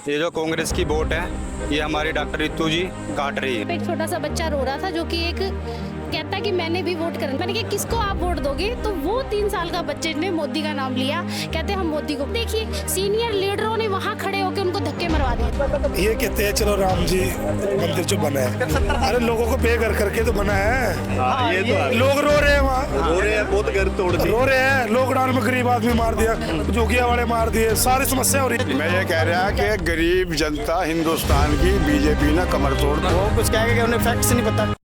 ये जो कांग्रेस की वोट है ये हमारी डॉक्टर रितू जी काट रही है। एक छोटा सा बच्चा रो रहा था जो कि एक कहता है कि मैंने भी वोट करना। मैंने कहा किसको आप वोट दोगे, तो वो 3 साल का बच्चे ने मोदी का नाम लिया, कहते हम मोदी को। देखिए सीनियर लीडरों ने वहाँ खड़े होकर उनको धक्के मरवा दिए। ये कहते हैं चलो राम जी मंदिर जो बना है, अरे लोगों को बेघर करके तो बना है। ये तो लोग रो रहे हैं, वहाँ रो रहे हैं, बहुत घर तोड़ दिए। रो रहे हैं। लॉकडाउन में गरीब आदमी मार दिया, जोगिया वाले मार दिए, सारी समस्या हो रही। मैं ये कह रहा कि गरीब जनता हिंदुस्तान की बीजेपी ने कमर तोड़ दो। वो कुछ कहेगा कि उन्हें फैक्ट्स नहीं पता।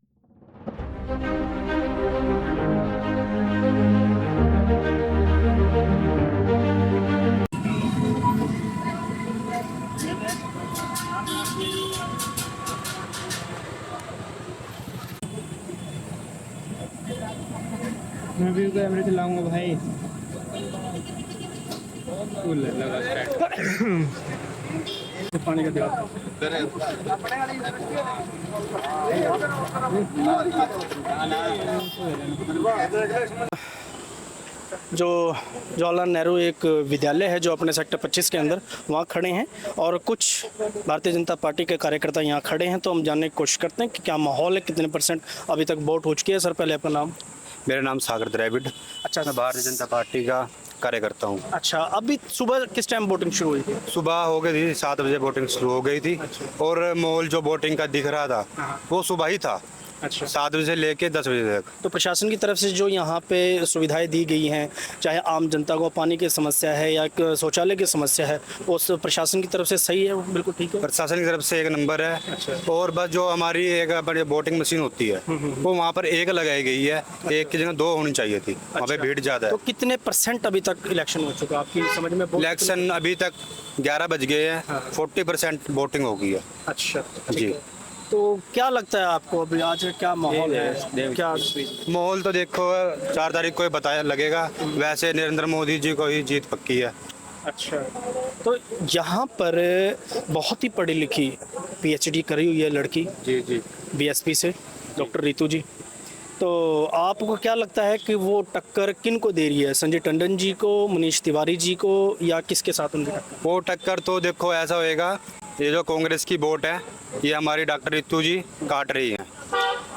मैं भी कैमरे चलाऊंगा भाई। पानी का दिया जो जवाहरलाल नेहरू एक विद्यालय है जो अपने सेक्टर 25 के अंदर, वहाँ खड़े हैं और कुछ भारतीय जनता पार्टी के कार्यकर्ता यहाँ खड़े हैं। तो हम जानने की कोशिश करते हैं कि क्या माहौल है, कितने परसेंट अभी तक वोट हो चुकी है। सर पहले अपना नाम। मेरा नाम सागर द्रविड़। अच्छा, मैं भारतीय जनता पार्टी का कार्यकर्ता हूँ। अच्छा, अभी सुबह किस टाइम वोटिंग शुरू हुई थी? सुबह हो गई थी 7 बजे वोटिंग शुरू हो गई थी। और माहौल जो वोटिंग का दिख रहा था वो सुबह ही था। अच्छा, 7 बजे से लेके 10 बजे तक। तो प्रशासन की तरफ से जो यहाँ पे सुविधाएं दी गई हैं, चाहे आम जनता को पानी की समस्या है या शौचालय की समस्या है, उस प्रशासन की तरफ से सही है, वो बिल्कुल ठीक है। प्रशासन की तरफ से एक नंबर है। और बस जो हमारी एक वोटिंग मशीन होती है वो वहाँ पर एक लगाई गई है, एक की जगह 2 होनी चाहिए थी। वहाँ पे भीड़ ज़्यादा है। तो कितने परसेंट अभी तक इलेक्शन हो चुका आपकी समझ में? इलेक्शन अभी तक 11 बज गए हैं, 40% वोटिंग हो गई है। अच्छा जी। तो क्या लगता है आपको अभी आज क्या माहौल है? क्या माहौल तो देखो 4 तारीख को ही बताया लगेगा। वैसे नरेंद्र मोदी जी को ही जीत पक्की है। अच्छा, तो यहाँ पर बहुत ही पढ़ी लिखी PhD करी हुई है लड़की, जी BSP से, डॉक्टर रितु जी। तो आपको क्या लगता है कि वो टक्कर किन को दे रही है? संजय टंडन जी को, मनीष तिवारी जी को, या किसके साथ उनकी टक्कर? वो टक्कर तो देखो ऐसा होएगा, ये जो कांग्रेस की वोट है ये हमारी डॉक्टर रितु जी काट रही है।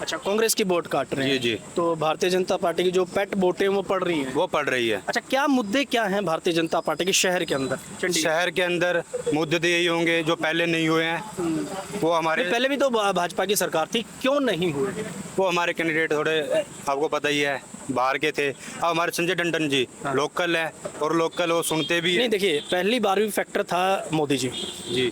अच्छा, कांग्रेस की वोट काट रहे हैं। जी। तो भारतीय जनता पार्टी की जो पेट वोट है वो पड़ रही है। वो पड़ रही है। अच्छा, क्या मुद्दे क्या हैं भारतीय जनता पार्टी के शहर के अंदर, चंडीगढ़? शहर के अंदर मुद्दे तो यही होंगे जो पहले नहीं हुए हैं। वो हमारे पहले भी तो भाजपा की सरकार थी, क्यों नहीं हुए? वो हमारे कैंडिडेट थोड़े आपको पता ही है बाहर के थे। अब हमारे संजय टंडन जी लोकल है और लोकल वो सुनते भी नहीं, हैं। देखिए पहली बार भी फैक्टर था मोदी जी, जी।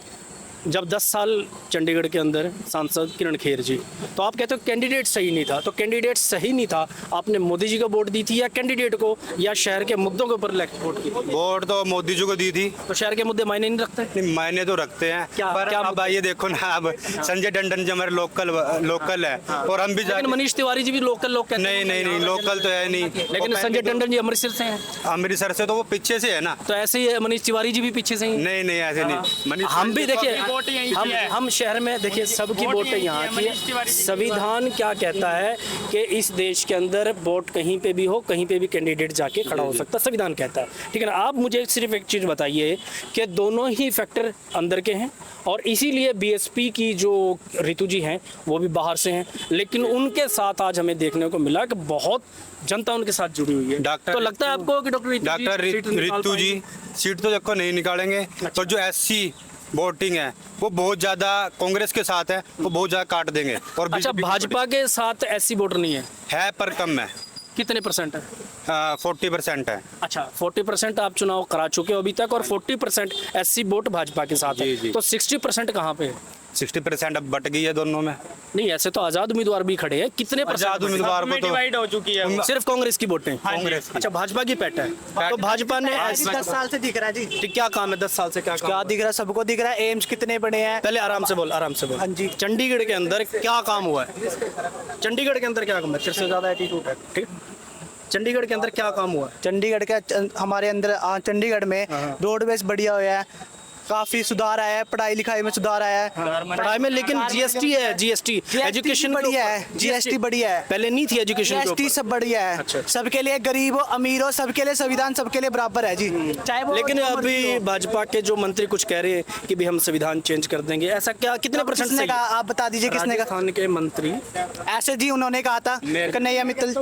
जब 10 साल चंडीगढ़ के अंदर सांसद किरण खेर जी, तो आप कहते हो कैंडिडेट सही नहीं था। तो कैंडिडेट सही नहीं था, आपने मोदी जी को वोट दी थी या कैंडिडेट को, या शहर के मुद्दों के ऊपर वोट की? वोट तो मोदी जी को दी थी। तो शहर के मुद्दे मायने नहीं रखते? नहीं, मायने तो रखते हैं। पर क्या अब ये देखो ना, अब संजय टंडन जी हमारे लोकल है और हम भी लेकिन मनीष तिवारी जी भी लोकल लोग कहते हैं। नहीं लोकल तो है नहीं। लेकिन संजय टंडन जी अमृतसर से हैं। अमृतसर से तो वो पीछे से है ना। तो ऐसे ही मनीष तिवारी जी भी पीछे से ही। नहीं ऐसे नहीं। हम भी देखिए, हम शहर में देखिए सबकी वोटें यहाँ की है। संविधान क्या कहता है कि इस देश के अंदर वोट कहीं पे भी हो, कहीं पे भी कैंडिडेट जाके खड़ा हो सकता है, संविधान कहता है। ठीक है ना? आप मुझे सिर्फ एक चीज़ बताइए कि दोनों ही फैक्टर अंदर के हैं और इसीलिए BSP की जो रितु जी हैं वो भी बाहर से हैं, लेकिन उनके साथ आज हमें देखने को मिला कि बहुत जनता उनके साथ जुड़ी हुई है। तो लगता है आपको कि डॉक्टर रितु जी सीट तो देखो नहीं निकालेंगे। तो जो SC वोटिंग है वो बहुत ज्यादा कांग्रेस के साथ है, वो बहुत ज्यादा काट देंगे। और अच्छा, भाजपा के साथ SC वोटर नहीं है पर कम है। कितने परसेंट है? 40% है। अच्छा, 40% आप चुनाव करा चुके हो अभी तक और 40% SC वोट भाजपा के साथ है। जी। तो 60% कहाँ पे है? 60% अब बट गई है दोनों में। नहीं, ऐसे तो आजाद उम्मीदवार भी खड़े हैं। कितने आजाद उम्मीदवार को तो डिवाइड हो चुकी है। सिर्फ कांग्रेस की वोटें? कांग्रेस। अच्छा, भाजपा की पेट है। तो भाजपा ने 10 साल से दिख रहा है जी। क्या काम है 10 साल से? क्या क्या दिख रहा है? सबको दिख रहा है। एम्स कितने बड़े हैं? पहले आराम से बोल। हाँ जी। चंडीगढ़ के अंदर क्या काम हुआ है? चंडीगढ़ के अंदर क्या काम है? तेरे से ज्यादा एटीट्यूड है। ठीक, चंडीगढ़ के अंदर क्या काम हुआ है? चंडीगढ़ के हमारे अंदर चंडीगढ़ में रोडवेज बढ़िया हुआ है, काफी सुधार आया है, पढ़ाई लिखाई में सुधार आया है। पढ़ाई में, लेकिन जीएसटी है, जीएसटी एजुकेशन बढ़िया है, जीएसटी बढ़िया है, पहले नहीं थी एजुकेशन के जीएसटी ऊपर। सब बढ़िया है। अच्छा। सबके लिए, गरीब हो अमीर हो, सबके लिए संविधान सबके लिए बराबर है जी, चाहे वो लेकिन जो मर्जी अभी हो। भाजपा के जो मंत्री कुछ कह रहे हैं कि भी हम संविधान चेंज कर देंगे, ऐसा क्या, कितने परसेंट किसने सही कहा, है? आप बता दीजिए किसने कहा? राजस्थान के मंत्री ऐसे जी उन्होंने कहा था, कन्हैया मित्तल,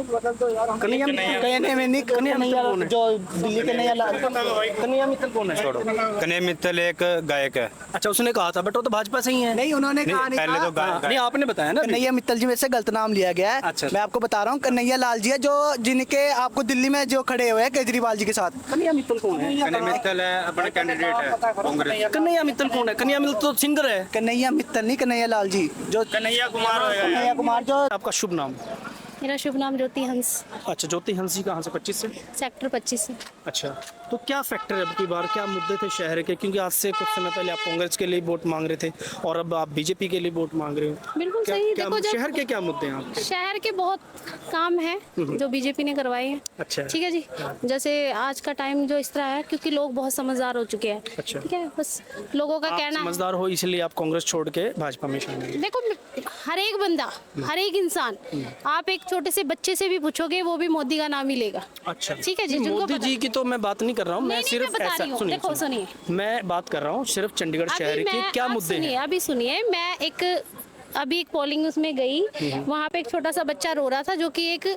कन्हैया मित्तल जो दिल्ली कन्हैया मित्तल कौन है? कन्हैया मित्तल एक गायक है। अच्छा, उसने कहा था, बट वो तो भाजपा से ही है। नहीं, उन्होंने कहा नहीं पहले था। तो गायक नहीं, आपने बताया ना अभी। कन्हैया मित्तल जी में से गलत नाम लिया गया है। अच्छा। मैं आपको बता रहा हूँ, कन्हैया लाल जी है जो जिनके आपको दिल्ली में जो खड़े हुए हैं केजरीवाल जी के साथ। कन्हैया मित्तल कौन है? कन्हैया मित्तल है अपना कैंडिडेट है कांग्रेस। कन्हैया मित्तल कौन है? कन्हैया मित्तल तो सिंगर है। कन्हैया मित्तल नहीं, कन्हैया लाल जी जो कन्हैया कुमार जो आपका शुभ नाम? मेरा शुभ नाम ज्योति हंस, अच्छा, ज्योति हंस जी कहाँ से? 25 से। सेक्टर 25 से। अच्छा, तो क्या फैक्टर है अब की बार, क्या मुद्दे थे शहर के? क्योंकि आज से कुछ समय पहले आप कांग्रेस के लिए वोट मांग रहे थे और अब आप बीजेपी के लिए वोट मांग रहे हो। बिल्कुल क्या, सही। क्या देखो, जब शहर के क्या मुद्दे हैं आपके? शहर के बहुत काम है जो बीजेपी ने करवाए हैं। अच्छा। ठीक है जी। जैसे आज का टाइम जो इस तरह है क्योंकि लोग बहुत समझदार हो चुके हैं। अच्छा। ठीक है, बस लोगों का आप कहना है। समझदार हो इसलिए आप कांग्रेस छोड़ के भाजपा में शामिल हैं। देखो, हर एक बंदा, हर एक इंसान, आप एक छोटे से बच्चे से भी पूछोगे वो भी मोदी का नाम ही लेगा। अच्छा, ठीक है जी, नहीं, जिनको मोदी पता- जी की तो मैं बात नहीं कर रहा हूँ, मैं नहीं, सिर्फ मैं बता ऐसा रही हूँ। सुनिए, देखो, सुनिए। मैं बात कर रहा हूँ सिर्फ चंडीगढ़ शहर के क्या आप मुद्दे सुनिए, हैं। अभी सुनिए, मैं अभी एक पोलिंग उसमें गई, वहाँ पे एक छोटा सा बच्चा रो रहा था जो कि एक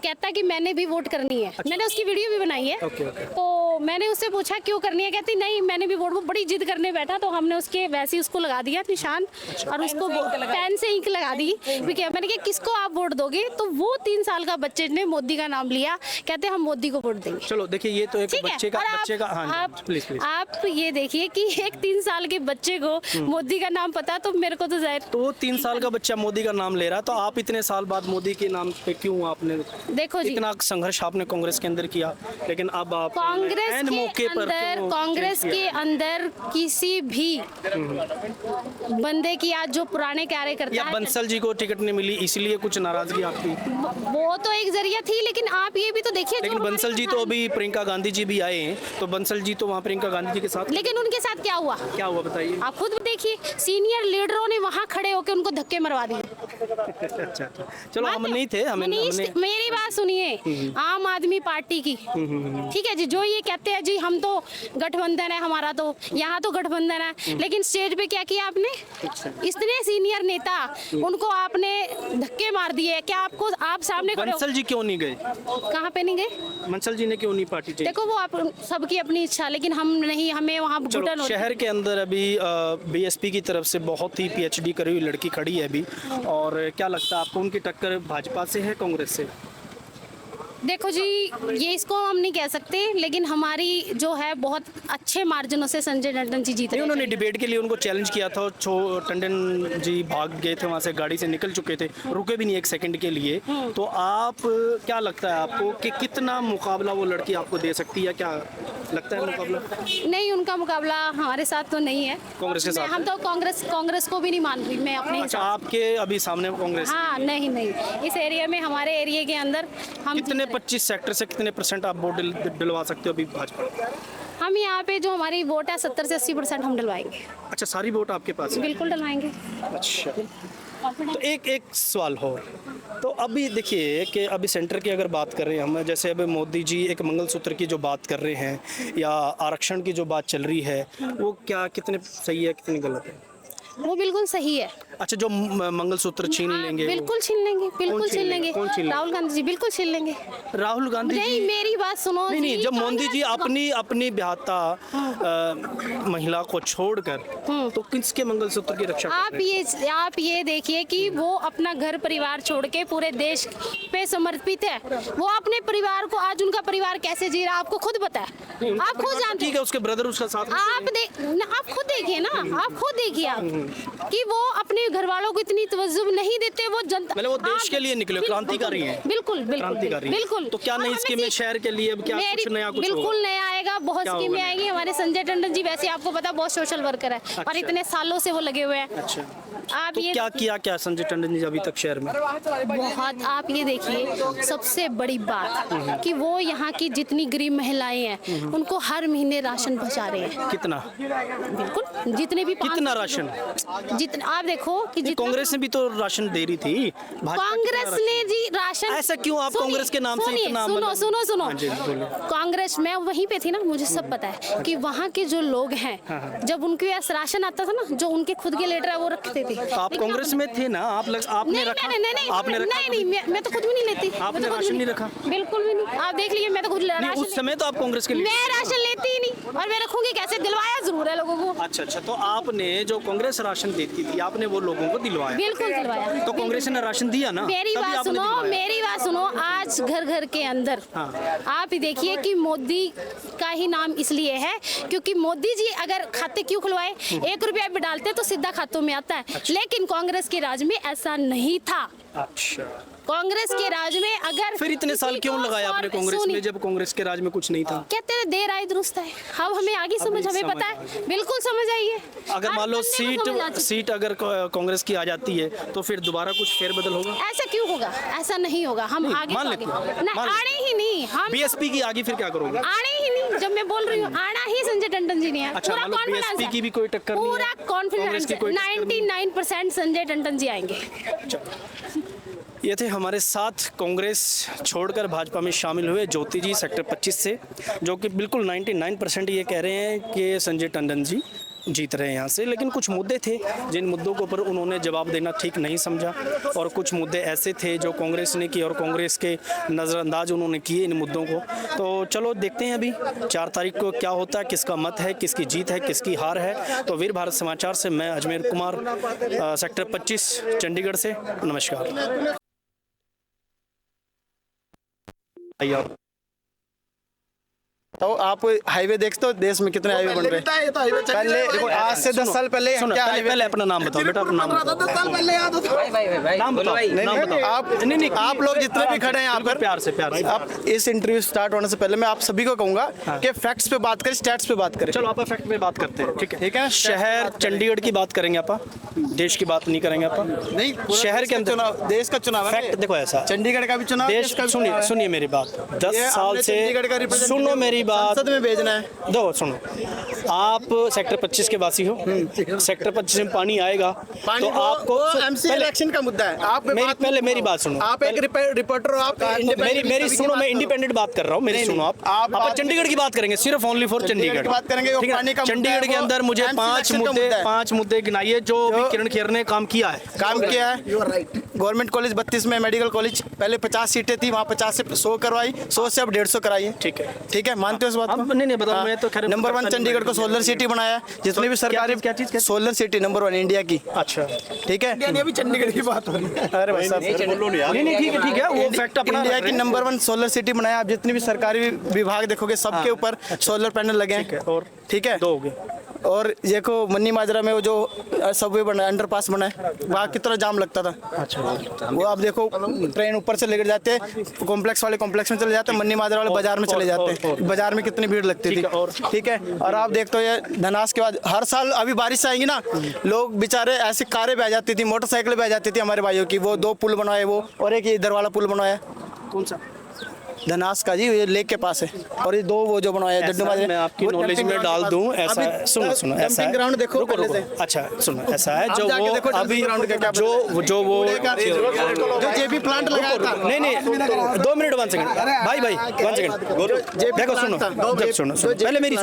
कहता कि मैंने भी वोट करनी है। मैंने उसकी वीडियो भी बनाई है। Okay, okay. तो मैंने उससे पूछा क्यों करनी है, कहती नहीं मैंने भी वोट। वो बड़ी जिद करने बैठा तो हमने उसके वैसे ही उसको लगा दिया निशान और उसको पेन से इंक लगा दी। क्योंकि मैंने कहा किसको आप वोट दोगे, तो वो 3 साल का बच्चे ने मोदी का नाम लिया, कहते हम मोदी को वोट देंगे। चलो देखिए, ये तो एक ठीक है, बच्चे का और हाँ जी, आप प्लीज प्लीज। आप ये देखिए कि एक 3 साल के बच्चे को मोदी का नाम पता, तो मेरे को तो जाहिर। तो 3 साल का बच्चा मोदी का नाम ले रहा है, तो आप इतने साल बाद मोदी के नाम पे क्यों आपने देखो जी, इतना संघर्ष आपने कांग्रेस के अंदर किया, लेकिन अब आप कांग्रेस एंड के मौके पर अंदर, क्यों कांग्रेस चेंज के किया? अंदर किसी भी बंदे की आज जो पुराने कार्यकर्ता या हैं, बंसल जी को टिकट नहीं मिली इसलिए कुछ नाराजगी आपकी? वो तो एक जरिया थी, लेकिन आप ये भी तो देखिए, लेकिन बंसल जी तो अभी प्रियंका गांधी जी भी आए हैं, तो बंसल जी तो वहाँ प्रियंका गांधी जी के साथ लेकिन उनके साथ क्या हुआ, क्या हुआ बताइए। आप खुद देखिए, सीनियर लीडरों ने वहां खड़े होकर उनको धक्के मरवा दिए। अच्छा, चलो हम नहीं थे, हमें मेरी बात सुनिए, आम आदमी पार्टी की, ठीक है जी, जो ये कहते हैं जी हम तो गठबंधन है हमारा, तो यहाँ तो गठबंधन है, लेकिन स्टेज पे क्या किया आपने, इतने सीनियर नेता उनको आपने धक्के मार दिए। क्या आपको, आप सामने खड़े हो, बंसल जी क्यों नहीं गए? कहाँ पे नहीं गए? बंसल जी ने क्यों नहीं पार्टी चाहिए? देखो, वो आप सबकी अपनी इच्छा, लेकिन हम नहीं, हमें वहाँ घुटन चलो, होती है। शहर के अंदर अभी बीएसपी की तरफ से बहुत ही पीएचडी करी हुई लड़की खड़ी है अभी, और क्या लगता है आपको उनकी टक्कर भाजपा से है कांग्रेस से? देखो जी, ये इसको हम नहीं कह सकते, लेकिन हमारी जो है बहुत अच्छे मार्जिनों से संजय टंडन जी जीत नहीं, रहे उन्होंने हैं। डिबेट के लिए उनको चैलेंज किया था, टंडन जी भाग गए थे वहाँ से, गाड़ी से निकल चुके थे, रुके भी नहीं एक सेकंड के लिए। तो आप, क्या लगता है आपको कि कितना मुकाबला वो लड़की आपको दे सकती है, क्या लगता है मुकाबला? नहीं, उनका मुकाबला हमारे साथ तो नहीं है, कांग्रेस के साथ हम तो कांग्रेस को भी नहीं मान रही मैं अपने अच्छा, हिसाब आपके अभी सामने कांग्रेस? से। हाँ, नहीं, इस एरिया में, हमारे एरिया के अंदर हम कितने जीत रहे 25 सेक्टर से कितने % आप वोट दिलवा सकते हो अभी भाजपा? हैं। हम यहाँ पे जो हमारी वोट है 70 से 80% हम डलवाएंगे, अच्छा, सारी वोट आपके पास है? बिल्कुल डलवाएंगे। अच्छा, तो एक सवाल हो, तो अभी देखिए कि अभी सेंटर की अगर बात कर रहे हैं हम, जैसे अभी मोदी जी एक मंगलसूत्र की जो बात कर रहे हैं या आरक्षण की जो बात चल रही है, वो क्या कितने सही है कितने गलत है? वो बिल्कुल सही है। अच्छा, जो मंगलसूत्र छीन हाँ, लेंगे वो? बिल्कुल छीन लेंगे, बिल्कुल छीन छीन लेंगे? लेंगे। कौन छीन लेंगे? राहुल गांधी जी बिल्कुल छीन लेंगे। राहुल गांधी नहीं, जी? मेरी बात सुनो। नहीं, जी, जब मोदी जी कांग्रेस- अपनी ब्याहता महिला को छोड़कर तो किसके मंगलसूत्र की रक्षा कर रहे हैं? आप ये देखिए कि वो अपना घर परिवार छोड़ के पूरे देश पे समर्पित है। वो अपने परिवार को, आज उनका परिवार कैसे जी रहा है आपको खुद पता है, उनका आप खुद परिवार तो जानते ठीक है, उसके ब्रदर उसका साथ में आप खुद देखिए ना, आप खुद देखिए आप कि वो अपने घर वालों को इतनी तवज्जो नहीं देते, वो जनता मतलब वो देश के लिए निकले, क्रांतिकारी हैं। बिल्कुल बिल्कुल क्रांतिकारी। बिल्कुल। तो क्या नई और हमें स्कीमें शहर के लिए, अब क्या कुछ नया कुछ बिल्कुल होगा? नया आएगा, बहुत क्या स्कीमें होगा? आएंगी। हमारे संजय टंडन जी वैसे आपको पता बहुत सोशल वर्कर है और इतने सालों से वो लगे हुए हैं। अच्छा, आप तो ये क्या किया क्या संजय टंडन जी अभी तक शहर में? बहुत, आप ये देखिए सबसे बड़ी बात कि वो यहाँ की जितनी गरीब महिलाएं हैं उनको हर महीने राशन पहुँचा रहे हैं। कितना बिल्कुल, जितने भी कितना राशन? जितना आप देखो कि जितना कांग्रेस ने भी तो राशन दे रही थी, भाजपा कांग्रेस कितना ने जी राशन, ऐसा क्यों आप सुनिए, कांग्रेस के नाम से सुनिए, इतना सुनो मतलब- सुनो सुनो हाँ जी, बोलिए। कांग्रेस, मैं वहीं पे थी ना, मुझे सब पता है कि वहाँ के जो लोग हैं जब उनके पास राशन आता था ना, जो उनके खुद के लीडर है वो रखते थे। आप लेकिन कांग्रेस में थे ना, आपने नहीं, रखा? नहीं, नहीं, नहीं, आपने रखा? नहीं, मैं तो खुद भी नहीं लेती। आपने मैं तो खुद राशन भी नहीं रखा? बिल्कुल भी नहीं। आप देख लीजिए, मैं तो खुद नहीं, राशन उस समय तो आप कांग्रेस के लिए। मैं राशन लेती ही नहीं और मैं रखूंगी कैसे? दिलवाया जरूर है लोगों को। अच्छा अच्छा, तो आपने जो कांग्रेस राशन देती थी, आपने वो लोगों को दिलवाया? बिल्कुल दिलवाया। तो कांग्रेस ने राशन दिया ना? मेरी तभी बात आपने सुनो, दिलवाया। मेरी बात सुनो। आज घर घर के अंदर आप ही देखिए कि मोदी का ही नाम इसलिए है क्योंकि मोदी जी अगर खाते क्यों खुलवाए, 1 रुपया भी डालते तो सीधा खातों में आता है। लेकिन कांग्रेस के राज में ऐसा नहीं था। अच्छा, कांग्रेस के राज में अगर फिर इतने साल किसी क्यों को लगाया आपने कांग्रेस में, जब कांग्रेस के राज में कुछ नहीं था? कहते हैं देर आई दुरुस्त है। अब हमें आगे समझ, हमें समझ पता आ है, बिल्कुल समझ आई है। अगर हर मान लो बंदे को समझ आ चुकी है। सीट अगर कांग्रेस की आ जाती है तो फिर दोबारा कुछ फेरबदल होगा? ऐसा क्यों होगा? ऐसा नहीं होगा। हम आगे मान तो लेते आगे हैं, नहीं, मान लेते आने ही नहीं। हम बीएसपी की आगे फिर क्या करोगे? आने ही नहीं। जब मैं बोल रही हूँ आना ही संजय टंडन जी ने है। अच्छा, पूरा मतलब कॉन्फिडेंस BSP है। की भी कोई टक्कर नहीं है? पूरा कांग्रेस कॉन्फिडेंस की कोई टक्कर नहीं? 99% संजय टंडन जी आएंगे। ये थे हमारे साथ कांग्रेस छोड़कर भाजपा में शामिल हुए ज्योति जी सेक्टर 25 से, जो कि बिल्कुल 99% ये कह रहे हैं कि संजय टंडन जी जीत रहे हैं यहाँ से। लेकिन कुछ मुद्दे थे जिन मुद्दों के ऊपर उन्होंने जवाब देना ठीक नहीं समझा, और कुछ मुद्दे ऐसे थे जो कांग्रेस ने किए और कांग्रेस के नज़रअंदाज उन्होंने किए इन मुद्दों को। तो चलो देखते हैं अभी 4 तारीख को क्या होता है, किसका मत है, किसकी जीत है, किसकी हार है। तो वीर भारत समाचार से मैं अजमेर कुमार, सेक्टर 25 चंडीगढ़ से, नमस्कार। तो आप हाईवे देखते हो देश में कितने हाईवे बन रहे हैं। पहले देखो, आज से 10 साल पहले सुनो, क्या पहले अपना नाम बताओ बेटा, अपना नाम बताओ। नाम बताओ, नाम बताओ। आप लोग जितने भी खड़े हैं यहाँ पर, प्यार से आप इस इंटरव्यू स्टार्ट होने से पहले मैं आप सभी को कहूंगा कि फैक्ट्स पे बात करें, स्टैट्स पे बात करें। चलो आप फैक्ट पे बात करते हैं, ठीक है? ठीक है, शहर चंडीगढ़ की बात करेंगे आप, देश की बात नहीं करेंगे आप। नहीं, शहर के अंदर चुनाव, देश का चुनाव है। फैक्ट देखो ऐसा, चंडीगढ़ का भी चुनाव, देश का भी सुनिए चुनाव है। सुनिए मेरी बात, 10 ये साल आपने से चंडीगढ़ का representative सुनो मेरी बात, संसद में भेजना है। दो सुनो, आप सेक्टर 25 के वासी हो, सेक्टर 25 में पानी आएगा पानी तो आपको एमसी इलेक्शन का मुद्दा है। आप पहले मेरी बात सुनो, आप एक रिपोर्टर हो, आप मेरी सुनो, मैं इंडिपेंडेंट बात कर रहा हूँ, मेरी सुनो। आप चंडीगढ़ की बात करेंगे, सिर्फ ओनली फॉर चंडीगढ़ की बात करेंगे। ठीक है? पानी का चंडीगढ़ के अंदर मुझे 5 मुद्दे गिनाइए जो किरण खेर ने काम किया है। काम किया है। गवर्नमेंट कॉलेज 32 में, मेडिकल कॉलेज पहले 50 सीटें थी, वहाँ 50 से 100 करवाई, 100 से अब 150 कराई है। ठीक है, ठीक है, मानते हो इस बात को? नहीं बताओ, मैं तो खैर नंबर 1 चंडीगढ़ को सोलर सिटी बनाया है, जितनी भी सरकारी क्या चीज़? सोलर सिटी नंबर 1 इंडिया की। अच्छा, ठीक है, अभी चंडीगढ़ की बात हो रही है। अरे भाई साहब, नहीं ठीक है, वो फैक्ट अपना इंडिया की नंबर 1 सोलर सिटी बनाया। आप जितनी भी सरकारी विभाग देखोगे सबके ऊपर सोलर पैनल लगे हैं। और ठीक है, 2 हो गए। और देखो मन्नी माजरा में वो जो सबवे बना, अंडरपास बना है, वहाँ कितना जाम लगता था। अच्छा, वो आप देखो, ट्रेन ऊपर से लेकर जाते हैं, कॉम्प्लेक्स वाले कॉम्प्लेक्स में चले जाते हैं, मन्नी माजरा वाले बाजार में चले जाते हैं। बाजार में कितनी भीड़ लगती थी। ठीक है, और आप देखते हो ये धनास के बाद हर साल अभी बारिश आएगी ना, लोग बेचारे ऐसी कारें बह जाती थी, मोटरसाइकिलें बह जाती थी हमारे भाइयों की। वो 2 पुल बनवाए, वो और एक इधर वाला पुल बनवाया। कौन सा? धनास का जी, ये लेक के पास है। और ये 2 वो जो बनवाया जड्डू माजरे, मैं आपकी नॉलेज में डाल दूं, ऐसा सुनो ऐसा है, ग्राउंड देखो पहले से। अच्छा सुनो, ऐसा है जो जाके वो देखो अभी ग्राउंड का क्या जो वो जो जेबी प्लांट लगाया था। नहीं 2 मिनट 1 सेकंड भाई 1 सेकंड देखो, सुनो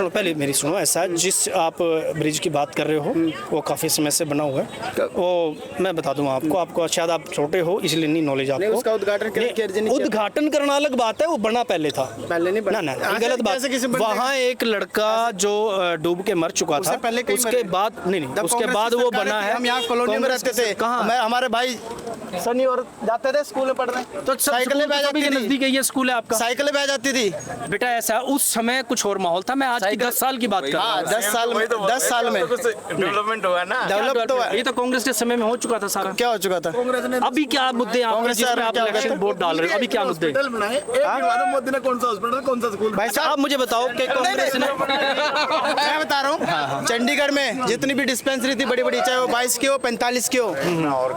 पहले मेरी सुनो। ऐसा जिस आप ब्रिज की बात कर रहे हो वो काफी समय से बना हुआ है, वो मैं बता दूं आपको शायद आप छोटे हो इसलिए नहीं नॉलेज आपको। उसका उद्घाटन उद्घाटन करना अलग बात है, है वो बना पहले था। पहले नहीं बना। ना ना हाँ, गलत बात। कैसे किसी बंदे वहाँ एक लड़का जो डूब के मर चुका था, उससे पहले कई उसके मरे। बाद नहीं जब उसके कांग्रेस बाद की वो सरकार बना थी, है। हम यहाँ कॉलोनी में रहते थे। कहाँ? हमारे भाई सनी और जाते थे स्कूल में पढ़ने, तो साइकिलें बह जाती के थी, नजदीक ये स्कूल है आपका। साइकिलें बह जाती थी। बेटा ऐसा उस समय कुछ और माहौल था। मैं आज की 10 साल की बात कर रहा हाँ, हूँ। 10 साल में, 10 साल में डेवलपमेंट हुआ ना। डेवलप तो ये तो कांग्रेस के समय में हो चुका था सारा। क्या हो चुका था? अभी क्या मुद्दे हैं आपके कांग्रेस जिसमें आप क्या हो गया इलेक्शन था? वोट डाल रहे हो? अभी क्या मुद्दे हैं? मोदी ने कौन सा हॉस्पिटल कौन सा स्कूल भाई अच्छा साहब आप मुझे बताओ कि कांग्रेस ने मैं बता रहा हूँ, चंडीगढ़ में जितनी भी डिस्पेंसरी थी बड़ी बड़ी, चाहे वो 22 की हो 45 की हो,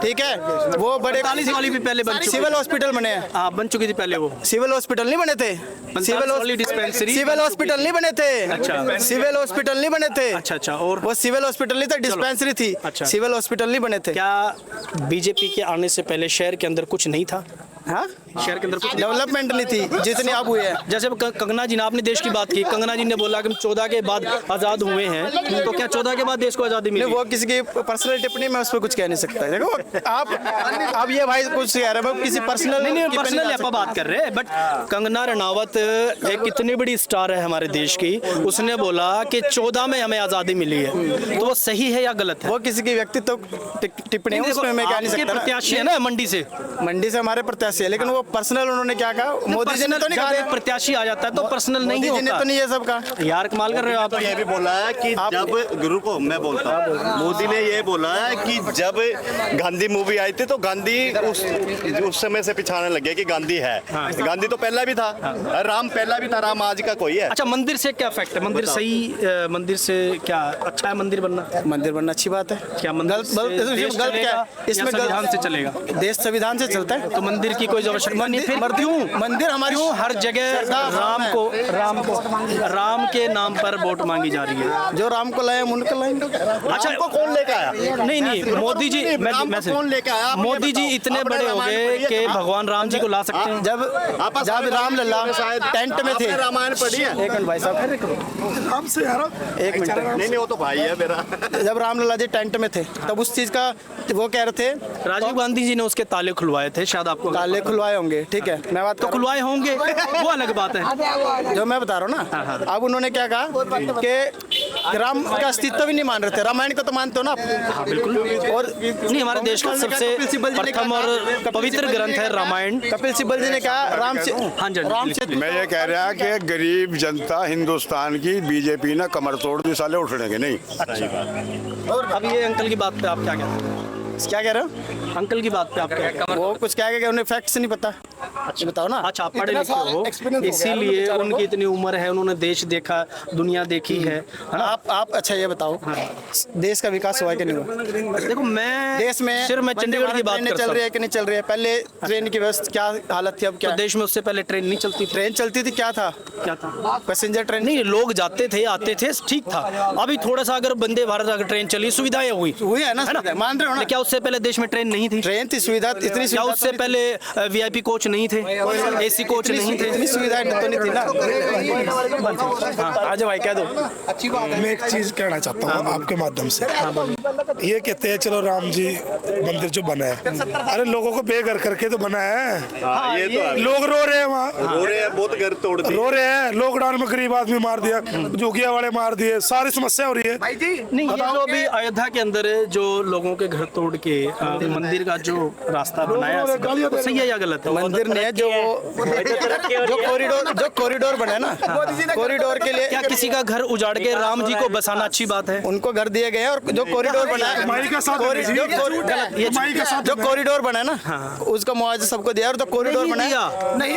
ठीक है, वो बड़े 45 वाली भी पहले बन चुकी सिविल हॉस्पिटल बने हैं। हाँ बन चुकी थी पहले वो। सिविल हॉस्पिटल नहीं बने थे, 45 वाली डिस्पेंसरी सिविल हॉस्पिटल नहीं बने थे। अच्छा। सिविल हॉस्पिटल नहीं बने थे। अच्छा अच्छा। और वो सिविल हॉस्पिटल नहीं था, डिस्पेंसरी थी। अच्छा। सिविल हॉस्पिटल नहीं बने थे। क्या बीजेपी के आने से पहले शहर के अंदर कुछ नहीं था? हाँ, शहर के अंदर कुछ डेवलपमेंट नहीं थी जितनी अब हुई है। जैसे कंगना जी ने, आपने देश की बात की, कंगना जी ने बोला कि हम 14 के बाद आज़ाद हुए हैं, तो क्या 14 के बाद देश को आज़ादी मिली? नहीं, वो किसी की पर्सनल टिप्पणी, मैं उस पर कुछ कह नहीं सकता। देखो आप ये भाई कुछ कह रहे हैं, किसी पर्सनल नहीं पर्सनल आप बात कर रहे हैं, बट कंगना रनावत एक इतनी बड़ी स्टार है हमारे देश की, उसने बोला कि 14 में हमें आज़ादी मिली है, तो वो सही है या गलत है? वो किसी की व्यक्तित्व टिप्पणी है, उसमें मैं कह नहीं आपके सकता ना। प्रत्याशी है ना मंडी से, मंडी से हमारे प्रत्याशी है, लेकिन वो पर्सनल उन्होंने क्या कहा, मोदी जी ने तो नहीं जब कहा। एक प्रत्याशी आ जाता है तो पर्सनल नहीं मोदी जी ने होता। तो नहीं ये सब कहा। यार कमाल कर रहे हो आप। तो ये भी बोला है कि जब गुरु को मैं बोलता हूँ, मोदी ने ये बोला है कि जब गांधी मूवी आई थी तो गांधी उस समय से पिछाने लगे कि गांधी है। गांधी तो पहला भी था, राम पहला भी था, राम आज का कोई है। अच्छा मंदिर से क्या इफेक्ट है? मंदिर सही, मंदिर से क्या अच्छा है मंदिर बनना? मंदिर बनना अच्छी बात है। क्या मंदिर गलत से देश गलत क्या चलेगा है इसमें? या संविधान से चलेगा? देश संविधान से चलता है, तो मंदिर की कोई आवश्यकता नहीं। फिर क्यों मंदिर हमारी क्यों हर जगह राम के नाम पर वोट मांगी जा रही है? जो राम को लाए हम उनको लाएंगे। अच्छा को कौन लेके आया? नहीं मोदी जी, मैं कौन लेके आया? आप ये मोदी जी बताओ। इतने आपने बड़े हो रामायण गए पढ़ी है? कि भगवान राम जी को ला सकते हैं। जब राम लल्ला टेंट में थे, आपने रामायण पढ़ी है? एक मिनट भाई साहब, आपसे यार एक मिनट। नहीं वो तो भाई है मेरा। जब राम लल्ला जी टेंट में थे, तब उस चीज का वो कह रहे थे, राजीव गांधी जी ने उसके ताले खुलवाए थे, शायद आपको ताले खुलवाए होंगे, ठीक है, मैं बात तो खुलवाए होंगे, वो अलग बात है। जो मैं बता रहा हूँ ना। अब उन्होंने क्या कहा कि राम का अस्तित्व भी नहीं मान रहे थे। रामायण को तो मानते हो ना आप? बिल्कुल। और नहीं हमारे देश का सबसे प्रथम और पवित्र ग्रंथ है रामायण। कपिल सिब्बल जी ने कहा राम से, हाँ जी, राम से मैं ये कह रहा कि गरीब जनता हिंदुस्तान की बीजेपी ना कमर तोड़ दी, साले उठने के नहीं। और अब ये अंकल की बात पे आप क्या कहते हैं? क्या कह रहे हो? अंकल की बात पे आप क्या कहते हैं? वो कुछ क्या कह उन्हें फैक्ट्स नहीं पता। अच्छा बताओ ना। अच्छा आप पढ़े लिखे हो, इसीलिए उनकी इतनी उम्र है, उन्होंने देश देखा, दुनिया देखी है ना? आप अच्छा ये बताओ, देश का विकास हुआ है कि नहीं हुआ? देखो मैं देश में सिर्फ मैं चंडीगढ़ की बात ट्रेनें करता चल रही हूँ। है कि नहीं चल रही है? पहले ट्रेन की व्यवस्था क्या हालत थी, अब क्या तो देश में उससे पहले ट्रेन नहीं चलती थी। ट्रेन चलती थी? क्या था? क्या था? पैसेंजर ट्रेन नहीं लोग जाते थे आते थे, ठीक था। अभी थोड़ा सा अगर वंदे भारत अगर ट्रेन चली, सुविधाएं हुई हुई है ना, मान रहे हो ना? क्या उससे पहले देश में ट्रेन नहीं थी? ट्रेन थी, सुविधा इतनी क्या सुविधा उससे पहले वीआईपी कोच नहीं थे, एसी कोच नहीं थे? इतनी सुविधाएं तो नहीं थी ना। आज भाई कह दो। मैं एक चीज कहना चाहता हूँ आपके माध्यम से। ये कहते हैं चलो राम जी मंदिर जो बना है, अरे लोगों को बेघर करके तो बना है। हाँ, ये तो है। लोग रो रहे हैं वहाँ, रो रहे हैं, बहुत घर तोड़ दिए। रो रहे हैं। लॉकडाउन में गरीब आदमी मार दिया, जोगिया वाले मार दिए, सारी समस्या हो रही है। नहीं ये जो अभी अयोध्या के अंदर जो लोगों के घर तोड़ के मंदिर का जो रास्ता बनाया, सही है या गलत है? मंदिर ने जो कॉरिडोर बना है ना, कॉरिडोर के लिए क्या किसी का घर उजाड़ के राम जी को बसाना अच्छी बात है? उनको घर दिए गए हैं, और जो कॉरिडोर बना है, माई का साथ माई का साथ जो कॉरिडोर बना है ना, उसका मुआवजा सबको दिया, और जो कॉरिडोर बना है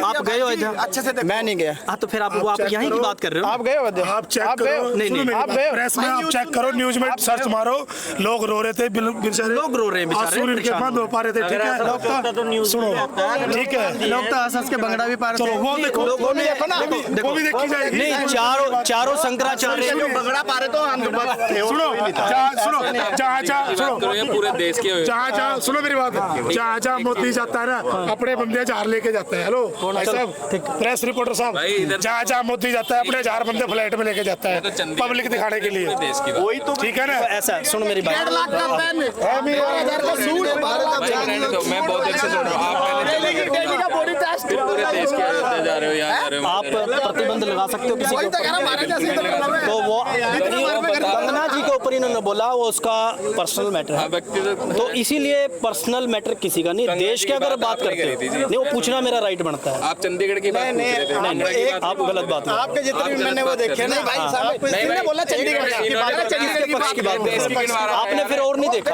आप गए हो अयोध्या? अच्छे से मैं नहीं गया। हाँ तो फिर आप यहीं की बात कर रहे हो? आप गए हो अयोध्या? आप चेक आप गए हो? करो, नहीं, सुनो मेरी आप बात। गए हो? प्रेस में आप चेक करो, न्यूज में सर्च मारो, लोग रो रहे थे बेचारे, लोग रो रहे हैं बेचारे, आंसू इनके बंद हो पा रहे थे, ठीक है? सुनो, ठीक है, लोग तो हंस के बंगड़ा भी पा रहे चलो थे। वो देखो, वो भी देखो ना, वो भी देखी जाएगी। नहीं चारों शंकराचार्य बगड़ा पा रहे तो हम सुनो पूरे देश के जहाँ सुनो मेरी बात, जहाँ मोदी जाता है ना, अपने बंदे हजार लेके जाता है। हेलो भाई साहब, प्रेस रिपोर्टर साहब, जहाँ मोदी जाता है अपने 1000 बंदे फ्लाइट में लेके जाता है, पब्लिक दिखाने के लिए। वही तो ठीक है ना? ऐसा सुनो मेरी बात, मैं बहुत देर से सुन रहा हूँ। आप पहले थोड़ी टेस्ट पूरे देश के अंदर जा रहे हो, यहाँ जा रहे हो, आप प्रतिबंध लगा सकते हो किसी के ऊपर, तो वो कंगना जी के ऊपर इन्होंने बोला वो उसका पर्सनल मैटर है, तो इसीलिए पर्सनल मैटर किसी का नहीं, देश के अगर बात करते हो नहीं वो पूछना मेरा राइट बनता है। आप चंडीगढ़ की बात पूछ रहे थे, नहीं, आप गलत बात कर रहे हो। आपके जितने भी मैंने वो देखे ना भाई साहब, इसने बोला चंडीगढ़ की बात, किसके पक्ष की बात कर रहे हो? आपने फिर और नहीं देखा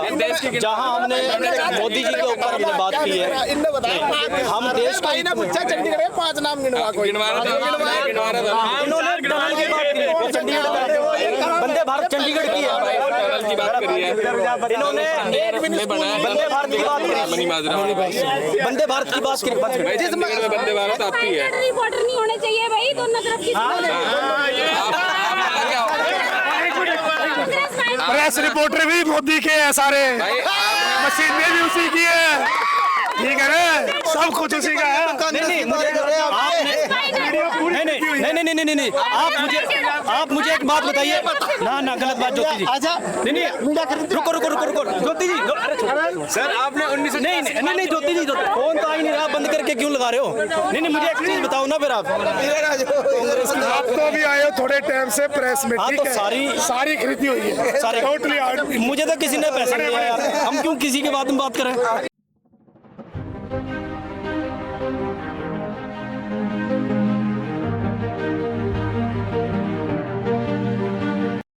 जहां हमने मोदी जी के ऊपर हमने बात की है, हम देश का चंडीगढ़ के 5 नाम गिनवा कोई इन्होंने टनल की बात की है, चंडीगढ़ वंदे भारत चंडीगढ़ की है, की बात करी है, इन्होंने वंदे भारत की बात मनी माजरा वंदे भारत की बात भाई चंडीगढ़ में वंदे भारत आती है। रिपोर्टर नहीं होने चाहिए भाई, दोनों तरफ की प्रेस रिपोर्टर भी मोदी के हैं सारे, मशीनें भी उसी की है, ठीक है ना, सब कुछ उसी का है। नहीं, आप मुझे एक बात बताइए ना गलत बात ज्योति जी, नहीं रुको ज्योति जी, सर आपने 19 नहीं ज्योति जी, फोन तो आ ही नहीं रहा, बंद करके क्यों लगा रहे हो? नहीं मुझे एक चीज बताओ ना फिर आप तो भी आए हो थोड़े टाइम से प्रेस में, हाँ, ठीक तो है, सारी खरीदी हुई है, सारी टोटली मुझे तो किसी ने पैसे नहीं दिया यार, हम क्यों किसी के बात में बात करें?